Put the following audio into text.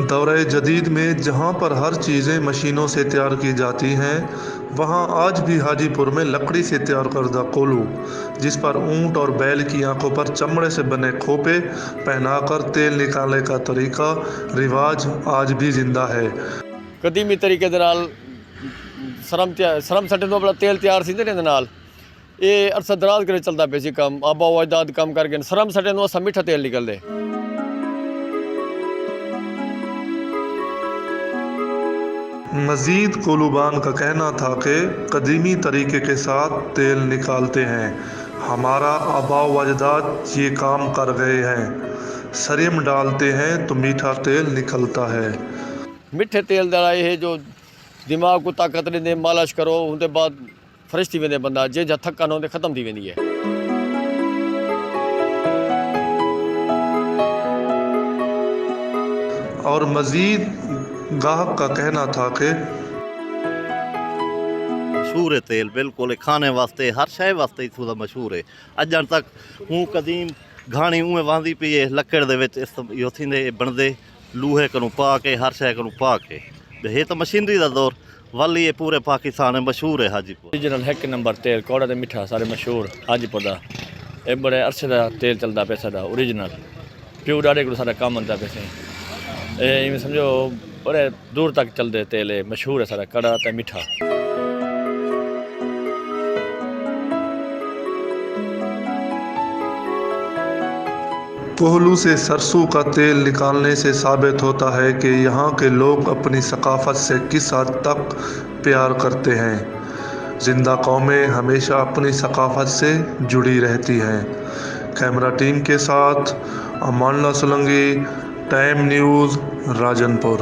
दौरे जदीद में जहाँ पर हर चीज़ें मशीनों से तैयार की जाती हैं, वहाँ आज भी हाजीपुर में लकड़ी से तैयार करदा कोलू, जिस पर ऊंट और बैल की आंखों पर चमड़े से बने खोपे पहनाकर तेल निकालने का तरीका रिवाज आज भी जिंदा है। कदीमी तरीके दे नाल सरम सट्टे तो बड़ा तेल तैयार सी ने नाल ये अरसा दराज करे चलता पे सी कम आबा अजदाद कम करके सरम सट्टे तो असा मीठा तेल निकलदे। मजीद कोलूबान का कहना था कि कदीमी तरीके के साथ तेल निकालते हैं, हमारा आबा व अजदाद ये काम कर गए हैं, सरियम डालते हैं तो मीठा तेल निकलता है। मिठे तेल दा ये जो दिमाग को ताकत ॾींदे, मालिश करो उनके बाद फ्रेश थी वेंदे बंदा, जंहिंजा थकान हूंदे ख़त्म थी वेंदी है। और मजीद गाहक का कहना था कि मशहूर है तेल, बिल्कुल खाने वास्ते हर शय वास्ते इत्थों दा मशहूर है। अजन तक हूँ कदीम घाणी उवें वांदी पई है, लकड़ दे विच इहो थींदे बनदे लूहे कनूं पा के हर शय कनूं पा के। ये तो मशीनरी दा दौर वाली ये पूरे पाकिस्तान में मशहूर है। हाजीपुर ओरिजिनल 1 नंबर तेल कौड़ा ते मिठा सारे मशहूर हाजीपुर दा। ये बड़े अरसे दा तेल चलदा पे साडा ओरिजिनल प्योर डाडे को साडा काम बनता पे। इवें समझो बड़े दूर तक चलते तेल है, मशहूर है सारा कड़ा ते मिठा। कोहलू से सरसों का तेल निकालने से साबित होता है कि यहाँ के लोग अपनी सकाफत से किस हद तक प्यार करते हैं। जिंदा कौमें हमेशा अपनी सकाफत से जुड़ी रहती हैं। कैमरा टीम के साथ अमानुल्लाह सोलंकी, टाइम न्यूज़, राजनपुर।